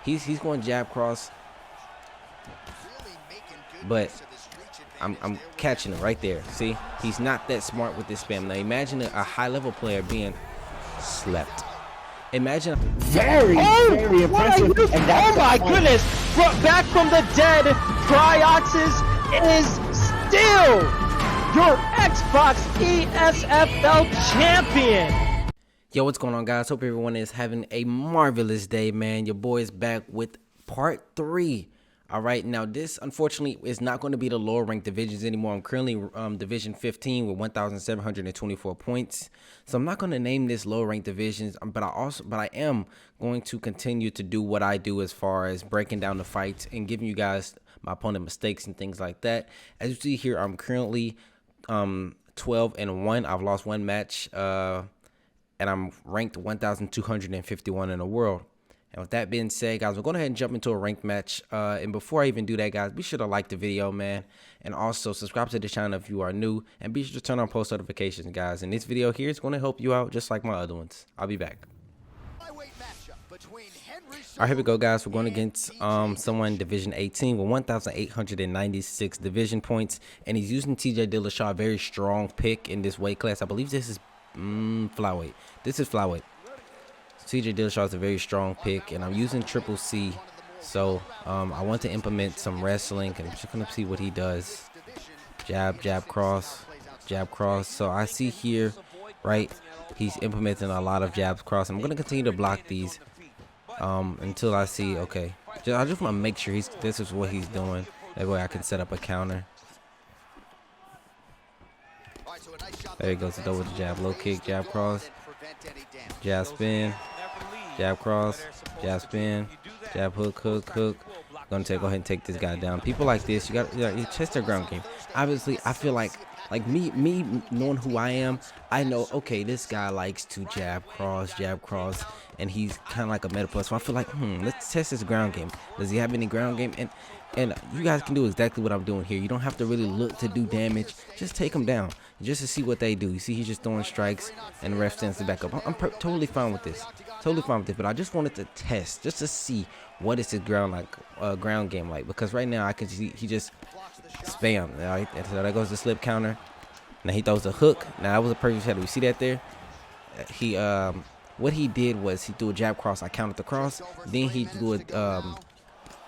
He's going jab cross, but I'm catching him right there. See, he's not that smart with this spam. Now imagine a high level player being slept. Imagine very impressive. And oh my goodness! Back from the dead, Pryoxis is still your Xbox ESFL champion. Yo, what's going on, guys? Hope everyone is having a marvelous day, man. Your boy is back with part 3. All right, now this unfortunately is not going to be the lower ranked divisions anymore. I'm currently division 15 with 1,724 points. So I'm not going to name this lower ranked divisions, but I am going to continue to do what I do as far as breaking down the fights and giving you guys my opponent mistakes and things like that. As you see here, I'm currently 12-1. I've lost one match, and I'm ranked 1,251 in the world. And with that being said, guys, we're going to go ahead and jump into a ranked match. And before I even do that, guys, be sure to like the video, man. And also subscribe to the channel if you are new. And be sure to turn on post notifications, guys. And this video here is going to help you out just like my other ones. I'll be back. All right, here we go, guys. We're going against someone in Division 18 with 1,896 division points. And he's using TJ Dillashaw, a very strong pick in this weight class. I believe this is flyweight. This is flyweight. TJ Dillashaw is a very strong pick, and I'm using Triple C, so I want to implement some wrestling, and I'm just gonna see what he does. Jab, jab, cross, jab, cross. So I see here, right, he's implementing a lot of jabs, cross. I'm gonna continue to block these until I see. Okay, I just want to make sure this is what he's doing. That way I can set up a counter. There he goes, double jab, low kick, jab, cross, jab, spin. Jab cross, jab spin, jab hook, hook, hook. Go ahead and take this guy down. People like this, you test their ground game. Obviously, I feel like me knowing who I am, I know, okay, this guy likes to jab cross, and he's kind of like a meta plus. So I feel like, let's test his ground game. Does he have any ground game? And you guys can do exactly what I'm doing here. You don't have to really look to do damage. Just take them down just to see what they do. You see, he's just throwing strikes, and the ref stands to back up. I'm totally fine with this. Totally fine with it. But I just wanted to test, just to see what is his ground game like. Because right now I can see he just spam. All right, and so there goes the slip counter. Now he throws a hook. Now that was a perfect header. You see that there? He what he did was he threw a jab cross. I countered the cross. Then he threw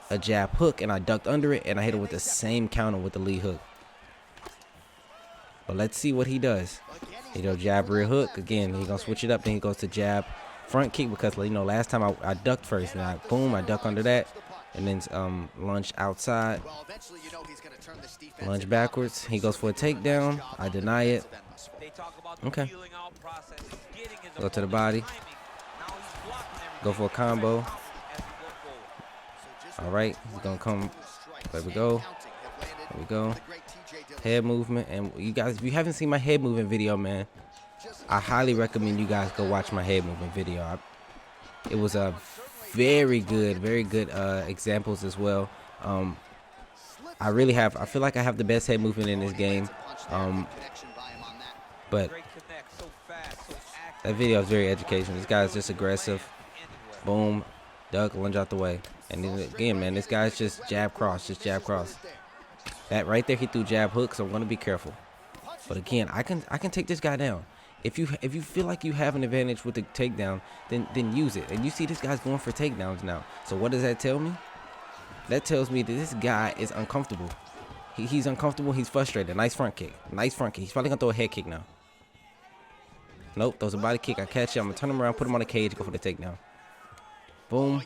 a jab hook, and I ducked under it, and I hit it with the same counter with the lead hook. But let's see what he does. He goes jab rear hook again. He's gonna switch it up. Then he goes to jab front kick, because last time I ducked first, and I duck under that, and then lunge outside, lunge backwards. He goes for a takedown. I deny it. Okay. Go to the body. Go for a combo. All right, he's gonna come. There we go. There we go. Head movement, and you guys, if you haven't seen my head movement video, man, I highly recommend you guys go watch my head movement video. It was a very good examples as well. I feel like I have the best head movement in this game. But that video is very educational. This guy's just aggressive. Boom, duck, lunge out the way. And then again, man, this guy's just jab cross, That right there, he threw jab hook, so I'm gonna be careful. But again, I can take this guy down. If you feel like you have an advantage with the takedown, then use it. And you see this guy's going for takedowns now. So what does that tell me? That tells me that this guy is uncomfortable. He's uncomfortable. He's frustrated. Nice front kick. Nice front kick. He's probably gonna throw a head kick now. Nope, throws a body kick. I catch it. I'm gonna turn him around, put him on the cage, go for the takedown. Boom.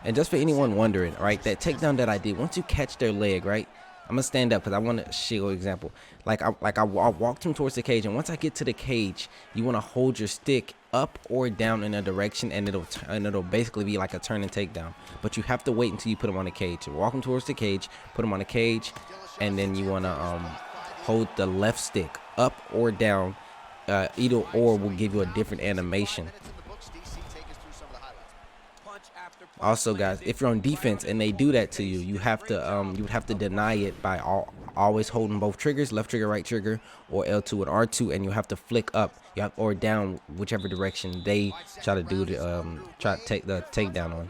And just for anyone wondering, right, that takedown that I did, once you catch their leg, right, I'm gonna stand up because I want to show an example. I walked him towards the cage, and once I get to the cage, you want to hold your stick up or down in a direction, and it'll basically be like a turn and takedown. But you have to wait until you put him on the cage. So walk him towards the cage, put him on the cage, and then you want to hold the left stick up or down. Either or will give you a different animation. Also, guys, if you're on defense and they do that to you, you would have to deny it by always holding both triggers, left trigger, right trigger, or L2 and R2, and you have to flick up, or down, whichever direction they try to do the try to take the takedown on.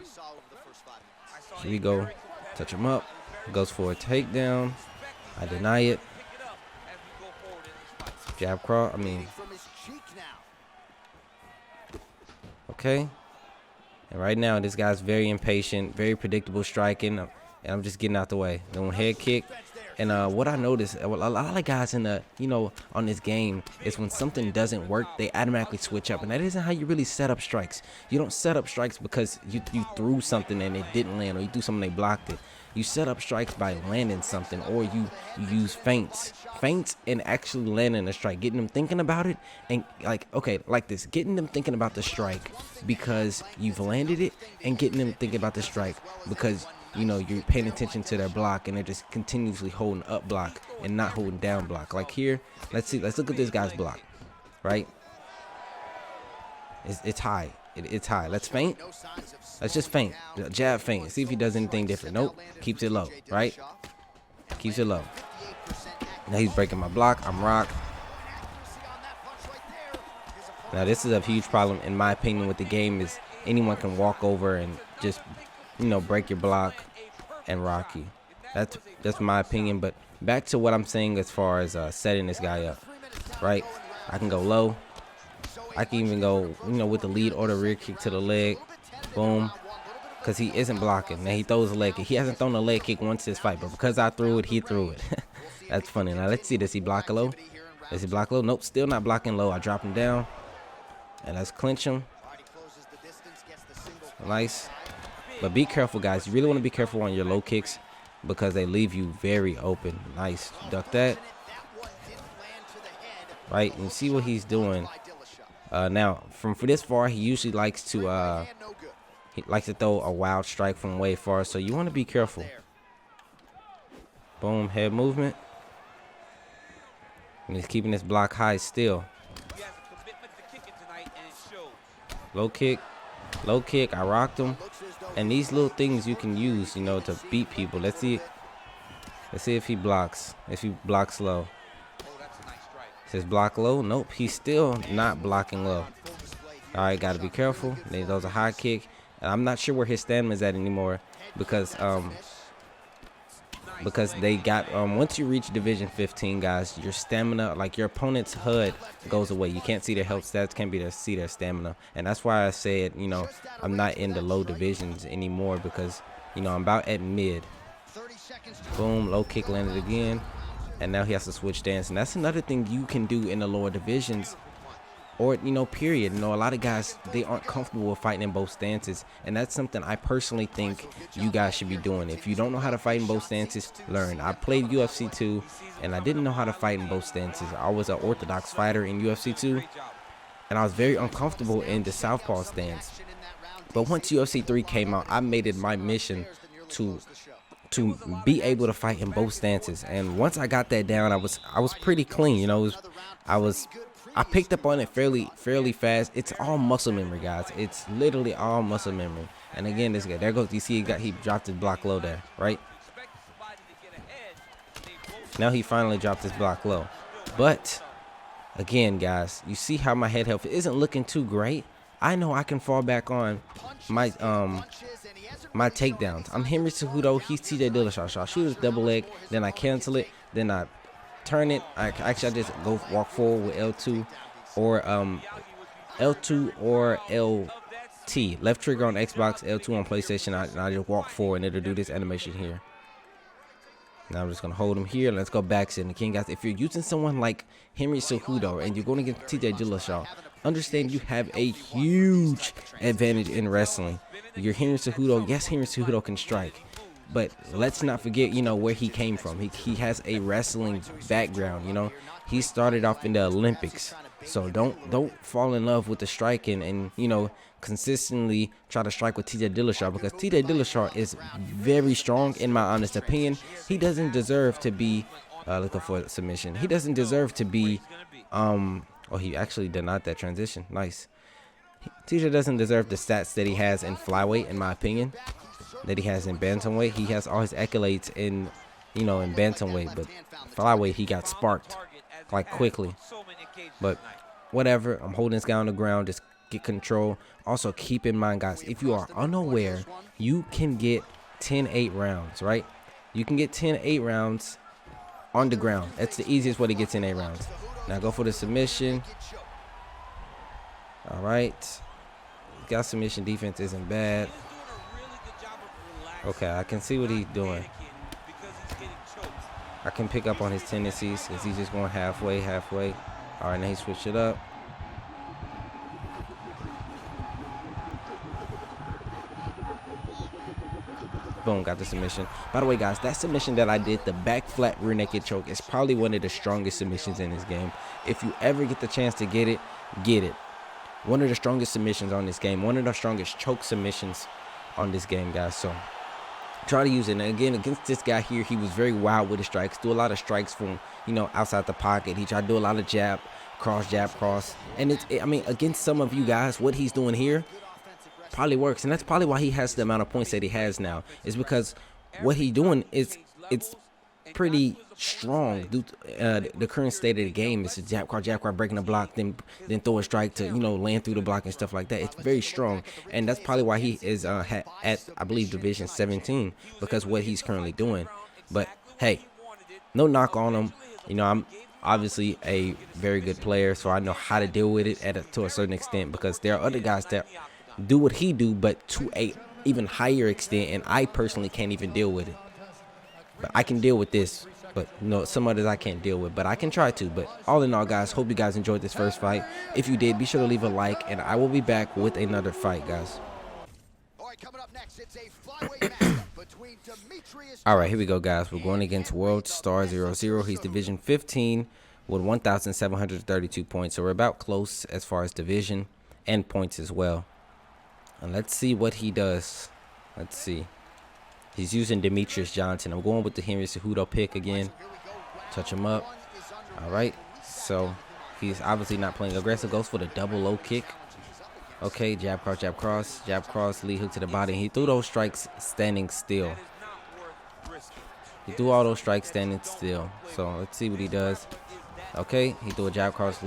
Here we go, touch him up, goes for a takedown. I deny it. Jab cross. Okay. And right now, this guy's very impatient, very predictable striking, and I'm just getting out the way. Then head kick. And what I noticed, a lot of guys in the, on this game, is when something doesn't work, they automatically switch up. And that isn't how you really set up strikes. You don't set up strikes because you threw something and it didn't land, or you threw something and they blocked it. You set up strikes by landing something, or you use feints and actually landing a strike, getting them thinking about it, and getting them thinking about the strike because you've landed it, and getting them thinking about the strike because you're paying attention to their block, and they're just continuously holding up block and not holding down block. Like here, let's look at this guy's block, right? It's high. It's high. Let's feint. Let's just feint. Jab feint. See if he does anything different. Nope. Keeps it low, right? Keeps it low. Now he's breaking my block. I'm rocked. Now this is a huge problem in my opinion with the game, is anyone can walk over and just break your block and rock you. That's my opinion. But back to what I'm saying as far as setting this guy up, right? I can go low. I can even go, with the lead or the rear kick to the leg. Boom. Because he isn't blocking. Now he throws a leg kick. He hasn't thrown a leg kick once this fight, but because I threw it, he threw it. That's funny. Now let's see. Does he block low? Does he block low? Nope. Still not blocking low. I drop him down. And let's clinch him. Nice. But be careful, guys. You really want to be careful on your low kicks because they leave you very open. Nice. Duck that. Right. And you see what he's doing. Now, from this far, he usually likes to throw a wild strike from way far. So you want to be careful. Boom. Head movement. And he's keeping this block high still. Low kick. Low kick. I rocked him. And these little things you can use, to beat people. Let's see if he blocks. If he blocks low. Says block low. Nope, he's still not blocking low. All right, got to be careful. Then he throws a high kick. And I'm not sure where his stamina is at anymore because they got once you reach Division 15, guys, your stamina, like your opponent's HUD, goes away. You can't see their health stats, can't see their stamina, and that's why I said I'm not in the low divisions anymore because I'm about at mid. Boom, low kick landed again, and now he has to switch stance, and that's another thing you can do in the lower divisions. Or, period. A lot of guys, they aren't comfortable with fighting in both stances. And that's something I personally think you guys should be doing. If you don't know how to fight in both stances, learn. I played UFC 2, and I didn't know how to fight in both stances. I was an orthodox fighter in UFC 2, and I was very uncomfortable in the southpaw stance. But once UFC 3 came out, I made it my mission to be able to fight in both stances. And once I got that down, I was pretty clean. I picked up on it fairly fast. It's all muscle memory, guys. It's literally all muscle memory. And again, this guy, there goes, you see he dropped his block low there, right? Now he finally dropped his block low. But again, guys, you see how my head health isn't looking too great. I know I can fall back on my takedowns. I'm Henry Cejudo, he's TJ Dillashaw. So I shoot his double leg, then I cancel it, then I turn it. I just go walk forward with L2 or LT, left trigger on Xbox, L2 on PlayStation. I just walk forward and it'll do this animation here. Now I'm just gonna hold him here. Let's go back to the king, guys. If you're using someone like Henry Cejudo and you're going against TJ Dillashaw, understand you have a huge advantage in wrestling. You're Henry Cejudo. Yes, Henry Cejudo can strike. But let's not forget, where he came from. He has a wrestling background, He started off in the Olympics. So don't fall in love with the striking and, consistently try to strike with TJ Dillashaw, because TJ Dillashaw is very strong, in my honest opinion. He doesn't deserve to be looking for a submission. He doesn't deserve to be he actually denied that transition. Nice. TJ doesn't deserve the stats that he has in flyweight, in my opinion, that he has in bantamweight. He has all his accolades in you know, in bantamweight, but flyweight he got sparked like quickly. But whatever, I'm holding this guy on the ground. Just get control. Also, keep in mind, guys, if you are unaware, you can get 10-8 rounds, right? You can get 10-8 rounds on the ground. That's the easiest way to get 10-8 rounds. Now go for the submission. All right. Got submission defense isn't bad. Okay, I can see what he's doing. I can pick up on his tendencies because he's just going halfway. All right, now he switched it up. Boom, got the submission. By the way, guys, that submission that I did, the back flat rear naked choke, is probably one of the strongest submissions in this game. If you ever get the chance to get it, get it. One of the strongest submissions on this game. One of the strongest choke submissions on this game, guys. So try to use it. And again, against this guy here, he was very wild with his strikes. Do a lot of strikes from, you know, outside the pocket. He tried to do a lot of jab, cross. And I mean, against some of you guys, what he's doing here probably works. And that's probably why he has the amount of points that he has now. Is because what he's doing is, it's pretty strong. The current state of the game is a jab cross, breaking the block, then throw a strike to, you know, land through the block and stuff like that. It's very strong, and that's probably why he is at, I believe, division 17, because what he's currently doing. But hey, no knock on him. You know, I'm obviously a very good player, so I know how to deal with it to a certain extent, because there are other guys that do what he do, but to a even higher extent, and I personally can't even deal with it. But I can deal with this, but you know, some others I can't deal with, but I can try to. But all in all, guys, hope you guys enjoyed this first fight. If you did, be sure to leave a like, and I will be back with another fight, guys. All right, here we go, guys. We're going against World Star 00. He's division 15 with 1,732 points, so we're about close as far as division and points as well. And let's see what he does. Let's see. He's using Demetrius Johnson. I'm going with the Henry Cejudo pick again. Touch him up. All right. So he's obviously not playing aggressive. Goes for the double low kick. Okay. Jab cross. Lead hook to the body. He threw those strikes standing still. He threw all those strikes standing still. So let's see what he does. Okay. He threw a jab cross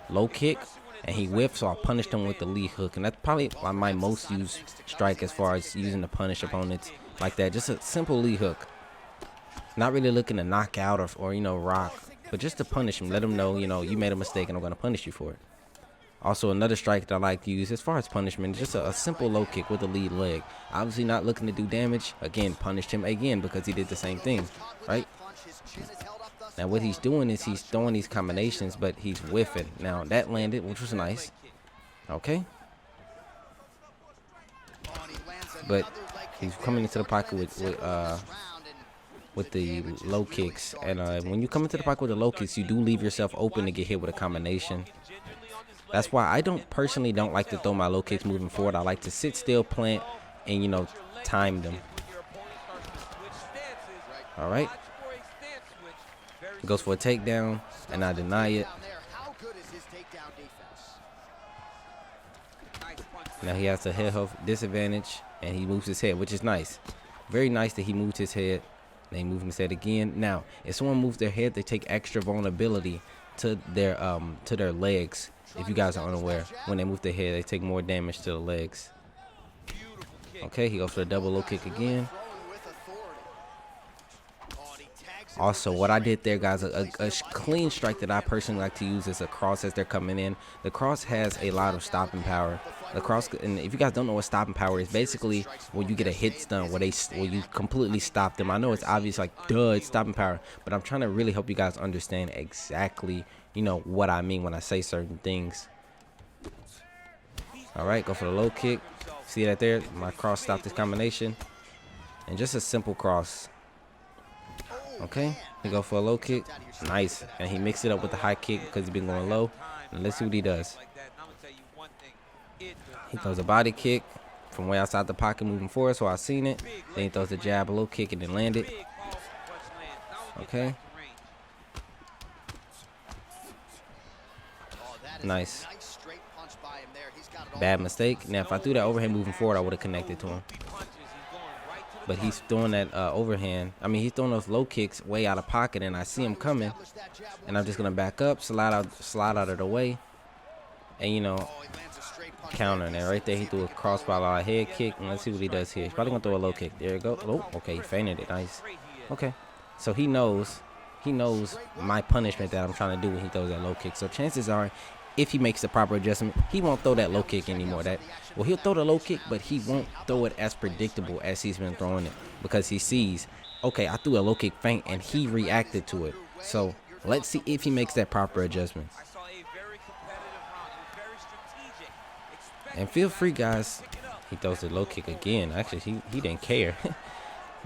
low kick. And he whiffed, so I punished him with the lead hook. And that's probably my most used strike as far as using to punish opponents like that. Just a simple lead hook. Not really looking to knock out or you know, rock. But just to punish him. Let him know, you know, you made a mistake and I'm going to punish you for it. Also, another strike that I like to use as far as punishment, just a simple low kick with the lead leg. Obviously not looking to do damage. Again, punished him again because he did the same thing, right? Now what he's doing is he's throwing these combinations, but he's whiffing. Now that landed, which was nice. Okay. But he's coming into the pocket with the low kicks. And when you come into the pocket with the low kicks, you do leave yourself open to get hit with a combination. That's why I personally don't like to throw my low kicks moving forward. I like to sit still, plant, and, you know, time them. All right. Goes for a takedown, and I deny it. Now he has a head disadvantage, and he moves his head, which is nice. Very nice that he moved his head. Then he moved his head again. Now, if someone moves their head, they take extra vulnerability to their legs. If you guys are unaware, when they move their head, they take more damage to the legs. Okay, he goes for a double low kick again. Also, what I did there, guys, a clean strike that I personally like to use is a cross as they're coming in. The cross has a lot of stopping power. The cross, and if you guys don't know what stopping power is, basically when you get a hit stun where you completely stop them. I know it's obvious, like, duh, it's stopping power, but I'm trying to really help you guys understand exactly, you know, what I mean when I say certain things. All right, go for the low kick. See that there? My cross stopped this combination, and just a simple cross. Okay, he go for a low kick. Nice. And he mixed it up with the high kick because he's been going low. And let's see what he does. He throws a body kick from way outside the pocket moving forward, so I seen it. Then he throws a jab, a low kick, and then landed. Okay. Nice. Bad mistake. Now, if I threw that overhand moving forward, I would have connected to him. but he's throwing that overhand. I mean, he's throwing those low kicks way out of pocket, and I see him coming, and I'm just gonna back up, slide out of the way, and you know, countering it right there. He threw a crossbar head kick, and let's see what he does here. He's probably gonna throw a low kick. There you go. Oh, okay, he feinted it. Nice. Okay, so he knows my punishment that I'm trying to do when he throws that low kick. So chances are, if he makes the proper adjustment, he won't throw that low kick anymore. Well, he'll throw the low kick, but he won't throw it as predictable as he's been throwing it, because he sees, okay, I threw a low kick feint and he reacted to it. So let's see if he makes that proper adjustment. And feel free, guys. He throws the low kick again. Actually, he didn't care.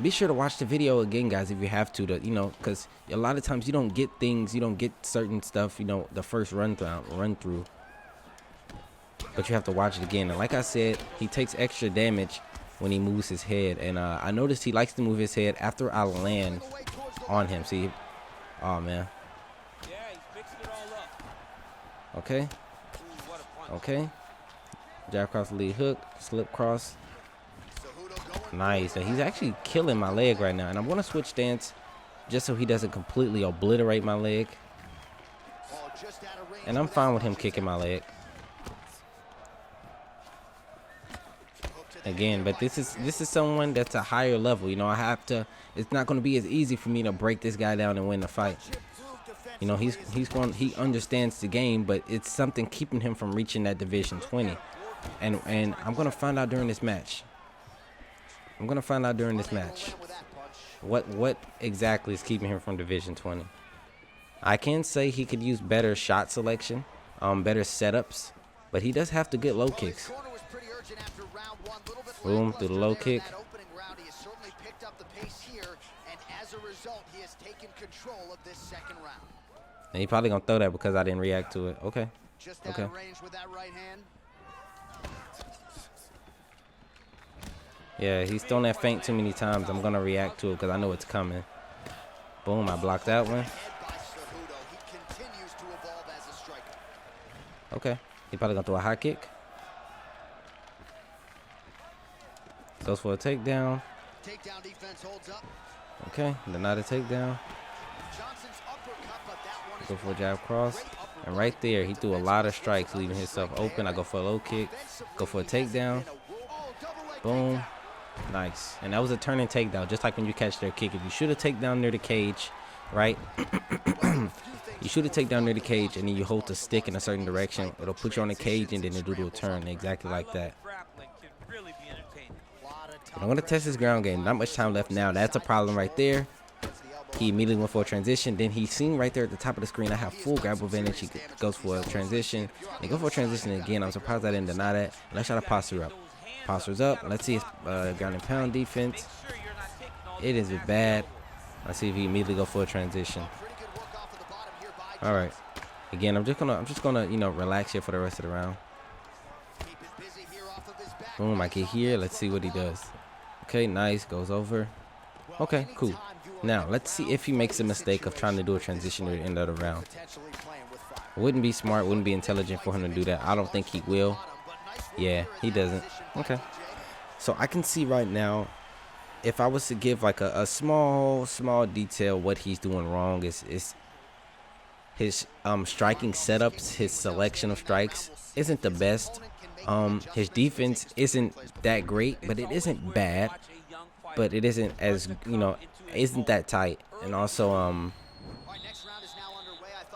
Be sure to watch the video again, guys, if you have to, you know, because a lot of times you don't get things, you don't get certain stuff, you know, the first run through. But you have to watch it again. And like I said, he takes extra damage when he moves his head. And I noticed he likes to move his head after I land on him. See? Oh, man. Okay. Okay. Jab cross the lead hook. Slip cross. Nice. And he's actually killing my leg right now. And I'm going to switch stance just so he doesn't completely obliterate my leg. And I'm fine with him kicking my leg. Again, but this is someone that's a higher level. You know, I have to, it's not going to be as easy for me to break this guy down and win the fight. You know, he understands the game, but it's something keeping him from reaching that Division 20. And I'm going to find out during this match. What exactly is keeping him from Division 20. I can say he could use better shot selection, better setups, but he does have to get low kicks. Boom, through the low kick. And he probably gonna throw that because I didn't react to it. Okay. Okay. Yeah, he's thrown that feint too many times. I'm gonna react to it because I know it's coming. Boom, I blocked that one. Okay, he probably gonna throw a high kick. Goes for a takedown. Okay, denied a takedown. Go for a jab cross. And right there, he threw a lot of strikes, leaving himself open. I go for a low kick. Go for a takedown. Boom. Nice. And that was a turning takedown, just like when you catch their kick. If you shoot a takedown near the cage, right? You shoot a takedown near the cage, and then you hold the stick in a certain direction. It'll put you on the cage, and then it'll do a turn exactly like that. I'm going to test his ground game. Not much time left now. That's a problem right there. He immediately went for a transition. Then he's seen right there at the top of the screen, I have full grapple advantage. He goes for a transition. They go for a transition again. I'm surprised I didn't deny that. Let's try to posture up. Posture's up. Let's see his ground and pound defense. It is bad. Let's see if he immediately go for a transition. All right. Again, I'm just gonna you know, relax here for the rest of the round. Boom, I get here. Let's see what he does. Okay, nice. Goes over. Okay, cool. Now, let's see if he makes a mistake of trying to do a transition at the end of the round. Wouldn't be smart, wouldn't be intelligent for him to do that. I don't think he will. Yeah, he doesn't. Okay. So I can see right now, if I was to give like a small detail what he's doing wrong is his striking setups, his selection of strikes isn't the best. His defense isn't that great, but it isn't bad. But it isn't as, you know, isn't that tight. And also,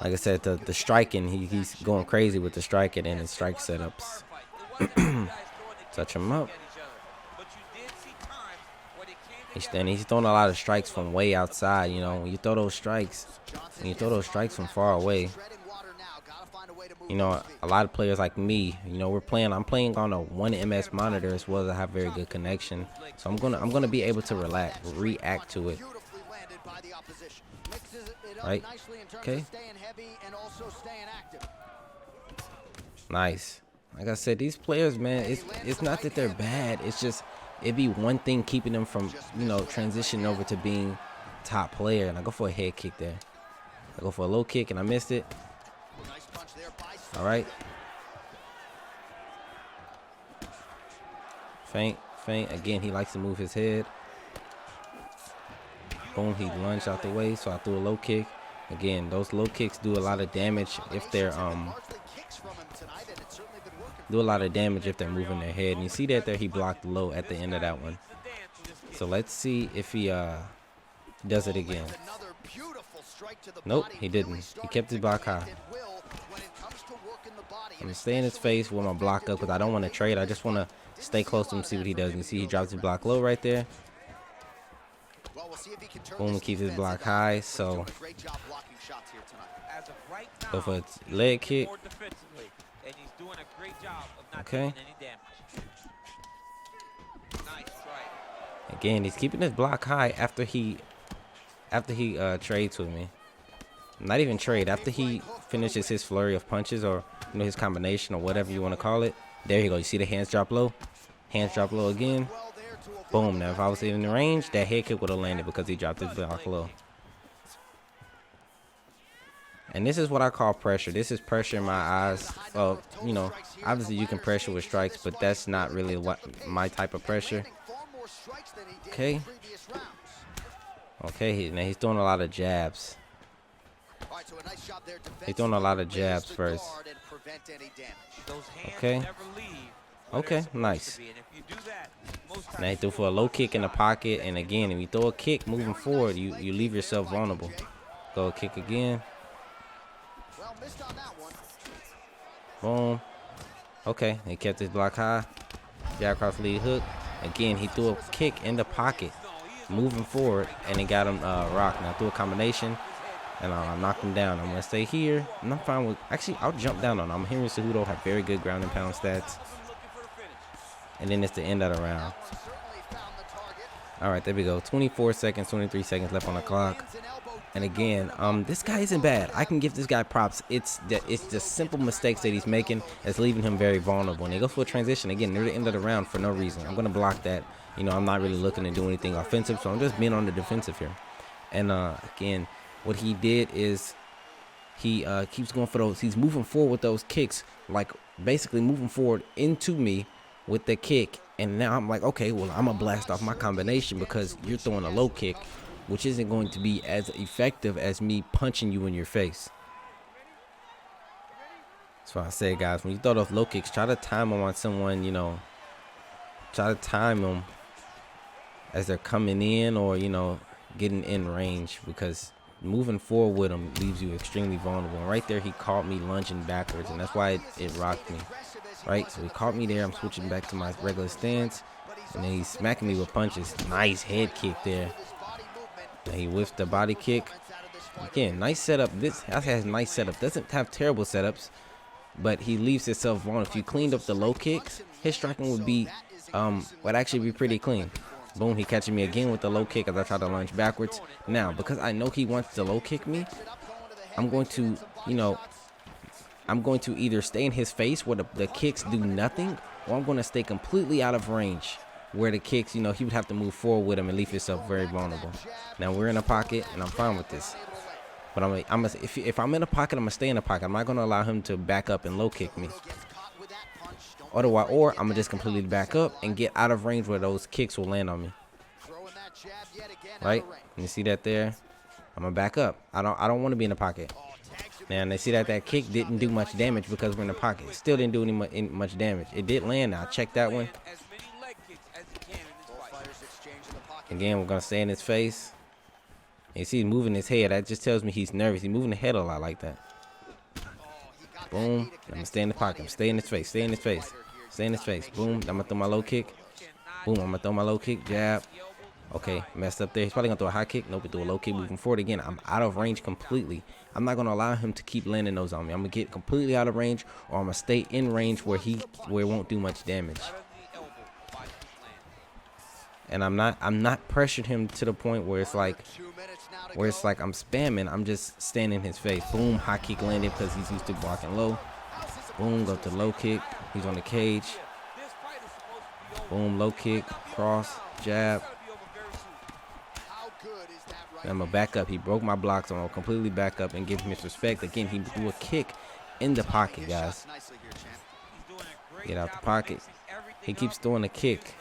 like I said, the striking, he's going crazy with the striking and his strike setups. Touch him up. He's throwing a lot of strikes from way outside. You know, when you throw those strikes from far away, you know, a lot of players like me, you know, I'm playing on a 1 ms monitor as well as I have very good connection. So I'm gonna be able to react to it. Right? Okay. Nice. Like I said, these players, man, it's not that they're bad. It's just it'd be one thing keeping them from, you know, transitioning over to being top player. And I go for a head kick there. I go for a low kick and I missed it. All right. Feint. Again, he likes to move his head. Boom, he lunged out the way, so I threw a low kick. Again, those low kicks do a lot of damage if they're moving their head. And you see that there, he blocked low at the end of that one. So let's see if he does it again. Nope, he didn't. He kept his block high. I'm gonna stay in his face with my block up because I don't want to trade. I just want to stay close to him, see what he does. And you see he drops his block low right there. Boom, keeps his block high. So go for a leg kick. Okay. Again, he's keeping his block high after he trades with me. Not even trade. After he finishes his flurry of punches, or his combination, or whatever you want to call it. There you go. You see the hands drop low. Hands drop low again. Boom. Now if I was in the range, that head kick would have landed because he dropped his block low. And this is what I call pressure. This is pressure in my eyes. Obviously you can pressure with strikes, but that's not really what my type of pressure. Okay. Okay, now he's throwing a lot of jabs. He's throwing a lot of jabs first. Okay. Okay, nice. Now he threw for a low kick in the pocket, and again, if you throw a kick moving forward, you leave yourself vulnerable. Go kick again. Boom. Okay, he kept his block high. Jab cross lead hook. Again, he threw a kick in the pocket, moving forward, and he got him rocked. Now threw a combination, and I knocked him down. I'm gonna stay here, and I'm fine with. Actually, I'll jump down on him. I'm hearing Cejudo have very good ground and pound stats, and then it's the end of the round. All right, there we go. 24 seconds, 23 seconds left on the clock. And again, this guy isn't bad. I can give this guy props. It's the simple mistakes that he's making that's leaving him very vulnerable. And he goes for a transition again near the end of the round for no reason. I'm gonna block that. I'm not really looking to do anything offensive, so I'm just being on the defensive here. And again, what he did is he keeps going for those. He's moving forward with those kicks, like basically moving forward into me with the kick. And now I'm like, okay, well, I'm gonna blast off my combination because you're throwing a low kick, which isn't going to be as effective as me punching you in your face. That's why I say, guys, when you throw those low kicks, try to time them on someone, try to time them as they're coming in or, getting in range, because moving forward with them leaves you extremely vulnerable. And right there, he caught me lunging backwards, and that's why it rocked me. Right, so he caught me there. I'm switching back to my regular stance, and then he's smacking me with punches. Nice head kick there. And he whiffed the body kick. Again, nice setup. This has nice setup. Doesn't have terrible setups, but he leaves himself vulnerable. If you cleaned up the low kicks, his striking would be would actually be pretty clean. Boom, he catching me again with the low kick as I try to lunge backwards. Now, because I know he wants to low kick me, I'm going to, either stay in his face where the kicks do nothing, or I'm going to stay completely out of range where the kicks, he would have to move forward with him and leave himself very vulnerable. Now we're in a pocket, and I'm fine with this. But if I'm in a pocket, I'm going to stay in a pocket. I'm not going to allow him to back up and low kick me. Otherwise, or I'm going to just completely back up and get out of range where those kicks will land on me. Right? And you see that there? I'm going to back up. I don't want to be in the pocket. Now, and they see that kick didn't do much damage because we're in the pocket. It still didn't do any much damage. It did land. Now, check that one. Again, we're going to stay in his face. And you see he's moving his head. That just tells me he's nervous. He's moving the head a lot like that. Boom. I'm going to stay in the pocket. I'm stay in his face. Stay in his face. Stay in his face. Boom. I'm going to throw my low kick. Boom. I'm going to throw my low kick. Jab. Okay. Messed up there. He's probably going to throw a high kick. Nope. He threw a low kick moving forward again. I'm out of range completely. I'm not going to allow him to keep landing those on me. I'm going to get completely out of range, or I'm going to stay in range where it won't do much damage. And I'm not pressuring him to the point where it's like I'm spamming. I'm just standing in his face. Boom, high kick landed because he's used to blocking low. Boom, go to low kick. He's on the cage. Boom, low kick, cross, jab. And I'm gonna back up. He broke my blocks, so I'm gonna completely back up and give him his respect. Again, he threw a kick in the pocket, guys. Get out the pocket. He keeps throwing a kick.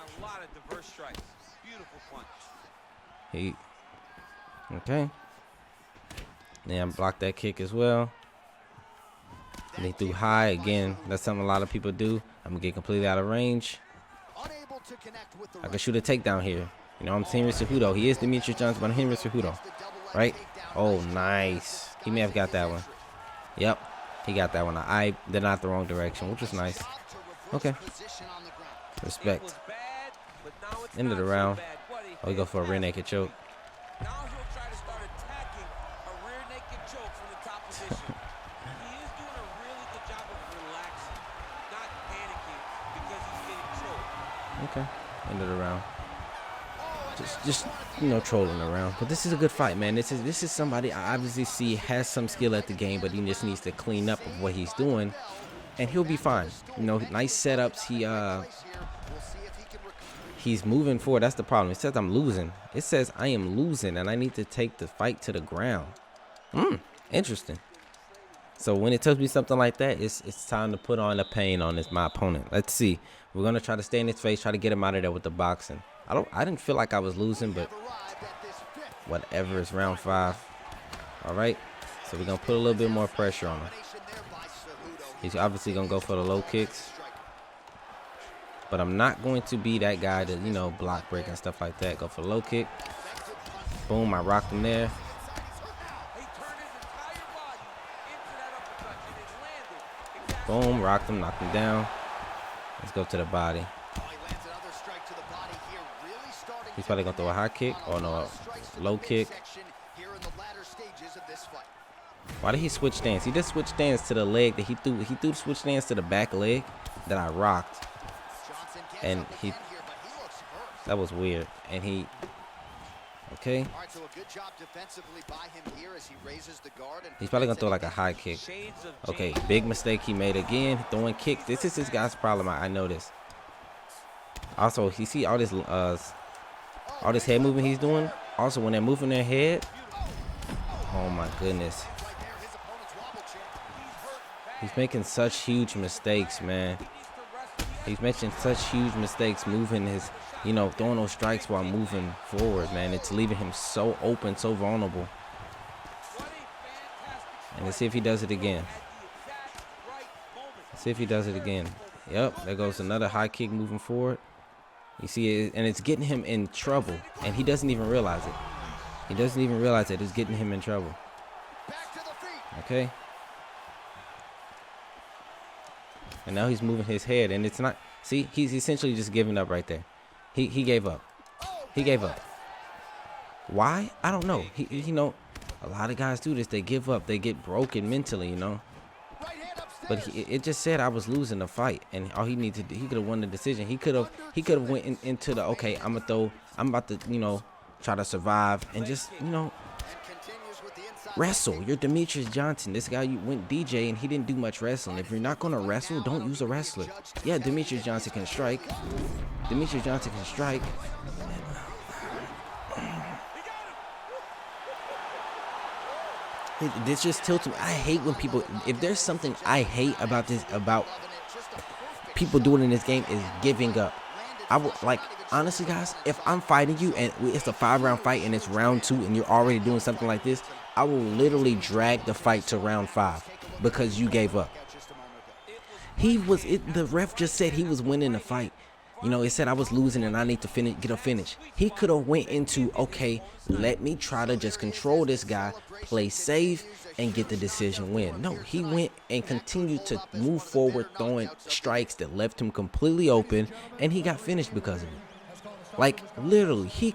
Okay. Then block that kick as well. And he threw high again. That's something a lot of people do. I'm gonna get completely out of range. I can shoot a takedown here. You know, I'm Henry Cejudo. He is Demetrius Johnson, but I'm Henry Cejudo. Right? Oh, nice. He may have got that one. Yep. He got that one. I did not the wrong direction, which was nice. Okay. Respect. End of the round. Oh, we go for a rear naked choke. Now he'll try to start attacking a rear naked choke from the top position. He is doing a really good job of relaxing, not panicking because he's getting choked. Okay. End of the round. Just you know, trolling around. But this is a good fight, man. This is somebody I obviously see has some skill at the game, but he just needs to clean up of what he's doing, and he'll be fine. You know, nice setups. He's moving forward. That's the problem. It says I'm losing. It says I am losing, and I need to take the fight to the ground. Interesting. So when it tells me something like that, it's time to put on the pain on my opponent. Let's see. We're gonna try to stay in his face, try to get him out of there with the boxing. I didn't feel like I was losing, but whatever. It's round 5. All right. So we're gonna put a little bit more pressure on him. He's obviously gonna go for the low kicks, but I'm not going to be that guy to, you know, block break and stuff like that. Go for the low kick. Boom. I rocked him there. Boom. Rocked him. Knocked him down. Let's go to the body. He's probably gonna throw a high kick. Oh no, a low kick. Why did he switch stance? He just switched stance to the leg that he threw. He threw the switch stance to the back leg that I rocked, and that was weird. And he, okay. He's probably gonna throw like a high kick. Okay, big mistake he made again. Throwing kicks. This is this guy's problem. I know this. Also, you see all this head movement he's doing. Also, when they're moving their head, oh my goodness, he's making such huge mistakes, man. He's making such huge mistakes moving his, you know, throwing those strikes while moving forward, man. It's leaving him so open, so vulnerable. And let's see if he does it again. Let's see if he does it again. Yep, there goes another high kick moving forward. You see it, and it's getting him in trouble, and he doesn't even realize it. He doesn't even realize that it's getting him in trouble. Okay. And now he's moving his head, and it's not. See, he's essentially just giving up right there. He gave up. He gave up. Why? I don't know. You know, a lot of guys do this. They give up. They get broken mentally, you know. But it just said I was losing the fight, and all he needed to do, he could have won the decision. He could have went into the, okay, I'm about to, you know, try to survive and just, you know, wrestle. You're Demetrius Johnson. This guy, you went DJ and he didn't do much wrestling. If you're not gonna wrestle, don't use a wrestler. Yeah, Demetrius Johnson can strike. Demetrius Johnson can strike. This just tilts me. I hate when people, if there's something I hate about this, about people doing in this game, is giving up. I would, like, honestly, guys, if I'm fighting you and it's a 5-round fight and it's round 2 and you're already doing something like this, I will literally drag the fight to round 5 because you gave up. The ref just said he was winning the fight. You know, it said I was losing and I need to get a finish. He could have went into, okay, let me try to just control this guy, play safe, and get the decision win. No, he went and continued to move forward, throwing strikes that left him completely open, and he got finished because of it. Like, literally, he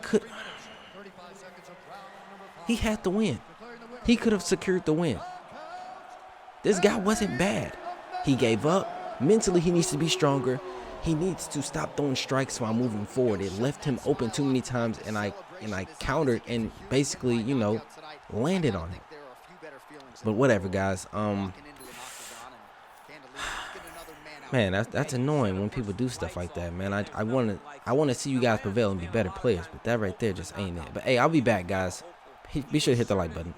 had to win. He could have secured the win. This guy wasn't bad. He gave up. Mentally, he needs to be stronger. He needs to stop throwing strikes while moving forward. It left him open too many times, and I countered and basically, you know, landed on it. But whatever, guys. Man, that's annoying when people do stuff like that, man. I want to see you guys prevail and be better players, but that right there just ain't it. But hey, I'll be back, guys. Be sure to hit the like button.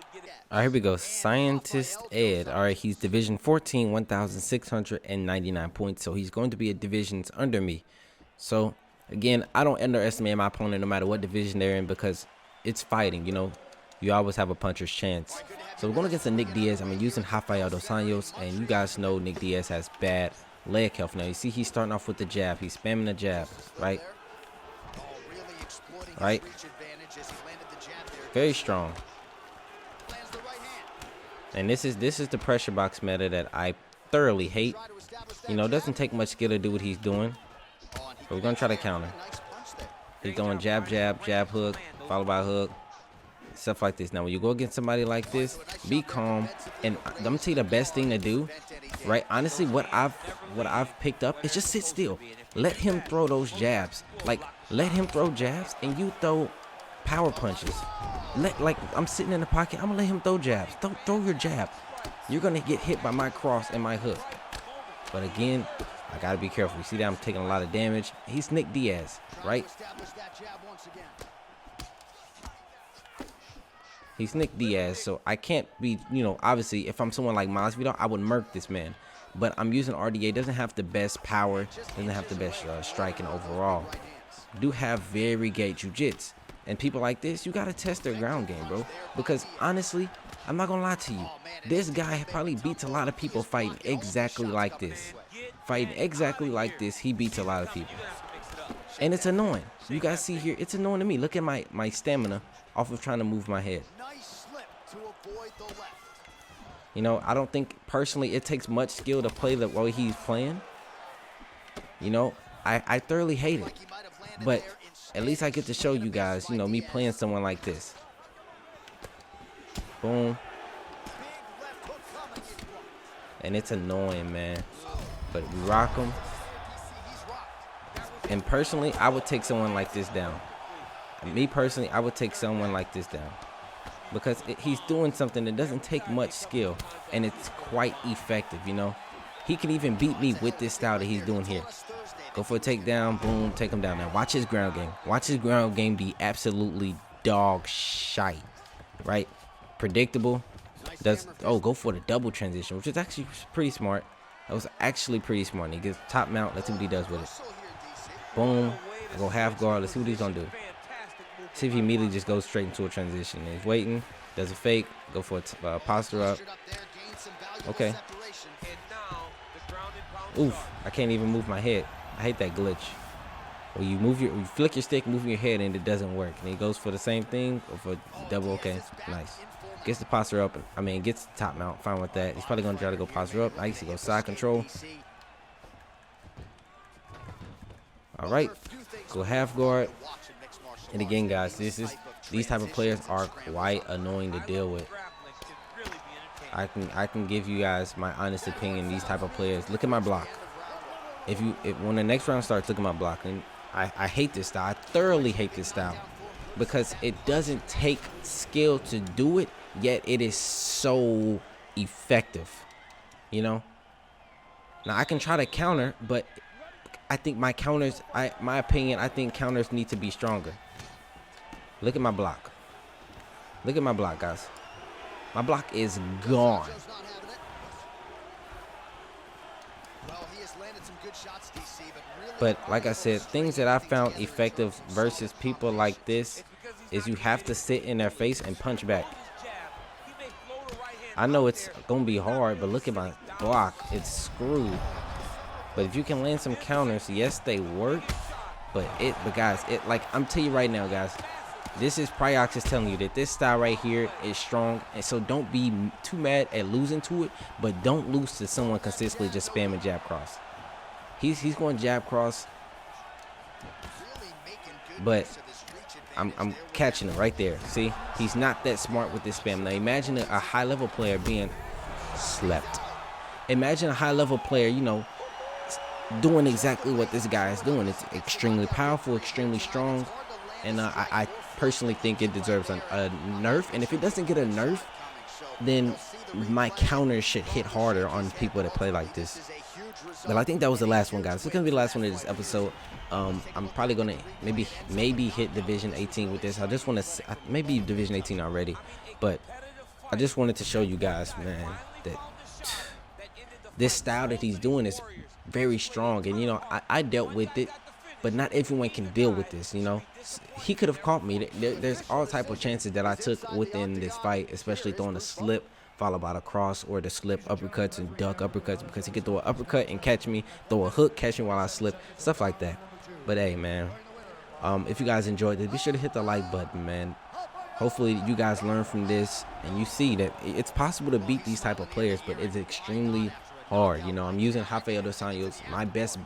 All right, here we go. Scientist Ed. All right, he's Division 14, 1,699 points. So he's going to be a divisions under me. So, again, I don't underestimate my opponent no matter what division they're in because it's fighting, you know. you always have a puncher's chance. So we're going against a Nick Diaz. I'm using Rafael dos Anjos, and you guys know Nick Diaz has bad leg health. Now you see he's starting off with the jab. He's spamming the jab, right? Right? Very strong. And this is the pressure box meta that I thoroughly hate. You know, it doesn't take much skill to do what he's doing. But we're going to try to counter. He's going jab, jab, jab, hook, followed by hook. Stuff like this. Now, when you go against somebody like this, be calm. And I'm going to tell you the best thing to do, right? Honestly, what I've picked up is just sit still. Let him throw those jabs. Like, let him throw jabs and you throw power punches. Like, I'm sitting in the pocket. I'm going to let him throw jabs. Throw your jab. You're going to get hit by my cross and my hook. But again, I got to be careful. You see that I'm taking a lot of damage. He's Nick Diaz, right? He's Nick Diaz, so I can't be, you know, obviously, if I'm someone like Masvidal, I would murk this man. But I'm using RDA. Doesn't have the best power. Doesn't have the best striking overall. Do have very great jiu-jitsu. And people like this, you got to test their ground game, bro. Because honestly, I'm not going to lie to you. This guy probably beats a lot of people fighting exactly like this. Fighting exactly like this, he beats a lot of people. And it's annoying. You guys see here, it's annoying to me. Look at my stamina off of trying to move my head. You know, I don't think personally it takes much skill to play the way he's playing. You know, I thoroughly hate it. But at least I get to show you guys, you know, me playing someone like this. Boom. And it's annoying, man. But we rock him. And personally, I would take someone like this down. Me personally, I would take someone like this down. Because he's doing something that doesn't take much skill. And it's quite effective, you know. He can even beat me with this style that he's doing here. Go for a takedown, boom, take him down. Now watch his ground game. Watch his ground game be absolutely dog shite, right? Predictable. Go for the double transition, which is actually pretty smart. That was actually pretty smart. He gets top mount. Let's see what he does with it. Boom. I go half guard. Let's see what he's gonna do. See if he immediately just goes straight into a transition. He's waiting. Does a fake. Go for a posture up. Okay. Oof. I can't even move my head. I hate that glitch. Where you you flick your stick, move your head, and it doesn't work. And he goes for the same thing, or for double. Okay, nice. Gets the posture up. I mean, gets the top mount. Fine with that. He's probably gonna try to go posture up. Nice. He goes side control. All right. Go half guard. And again, guys, these type of players are quite annoying to deal with. I can give you guys my honest opinion. These type of players. Look at my block. If when the next round starts, look at my block. And I hate this style. I thoroughly hate this style because it doesn't take skill to do it, yet it is so effective. You know. Now I can try to counter, but I think my counters, my opinion, I think counters need to be stronger. Look at my block. Look at my block, guys. My block is gone. But like I said, things that I found effective versus people like this is you have to sit in their face and punch back. I know it's gonna be hard, but look at my block. It's screwed. But if you can land some counters, yes, they work. But guys, like I'm telling you right now, guys, this is Pryoxis telling you that this style right here is strong. And so don't be too mad at losing to it, but don't lose to someone consistently just spamming jab cross. He's going jab cross, but I'm catching him right there. See, he's not that smart with this spam. Now imagine a high level player being slept. Imagine a high level player, you know, doing exactly what this guy is doing. It's extremely powerful, extremely strong, and I personally think it deserves a nerf. And if it doesn't get a nerf, then my counters should hit harder on people that play like this. But I think that was the last one, guys. It's gonna be the last one of this episode. I'm probably gonna maybe hit Division 18 with this. I just want to maybe Division 18 already, but I just wanted to show you guys, man, that this style that he's doing is very strong. And you know, I dealt with it. but not everyone can deal with this, you know. He could have caught me. There's all type of chances that I took within this fight, especially throwing a slip followed by the cross, or the slip uppercuts and duck uppercuts, because he could throw an uppercut and catch me, throw a hook, catch me while I slip, stuff like that. But hey, man, if you guys enjoyed this, be sure to hit the like button, man. Hopefully you guys learn from this and you see that it's possible to beat these type of players, but it's extremely hard. You know, I'm using Rafael dos Anjos, my best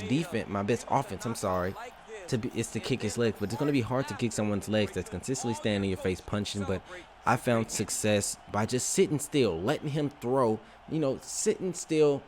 defense, my best offense, I'm sorry, is to kick his legs. But it's going to be hard to kick someone's legs that's consistently standing in your face punching. But I found success by just sitting still, letting him throw, you know, sitting still,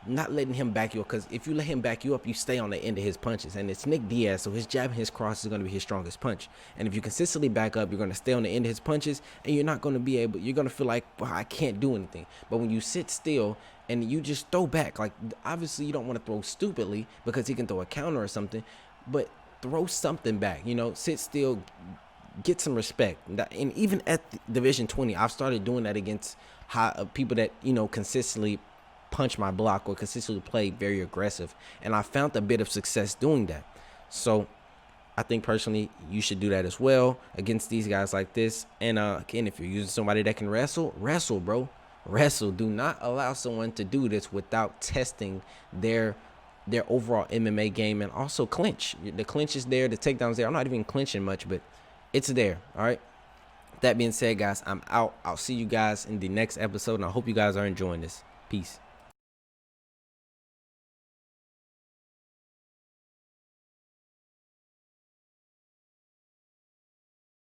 not letting him back you up, because if you let him back you up, you stay on the end of his punches. And it's Nick Diaz, so his jab and his cross is going to be his strongest punch. And if you consistently back up, you're going to stay on the end of his punches, and you're not going to be able, you're going to feel like, well, I can't do anything. But when you sit still and you just throw back, like, obviously you don't want to throw stupidly because he can throw a counter or something, but throw something back, you know, sit still, get some respect. And even at Division 20, I've started doing that against people that, you know, consistently punch my block or consistently play very aggressive, and I found a bit of success doing that. So I think personally you should do that as well against these guys like this. And again, if you're using somebody that can wrestle, bro, wrestle. Do not allow someone to do this without testing their overall MMA game. And also clinch. The clinch is there, the takedown's there. I'm not even clinching much, but it's there. All right, that being said, guys, I'm out. I'll see you guys in the next episode, and I hope you guys are enjoying this. Peace.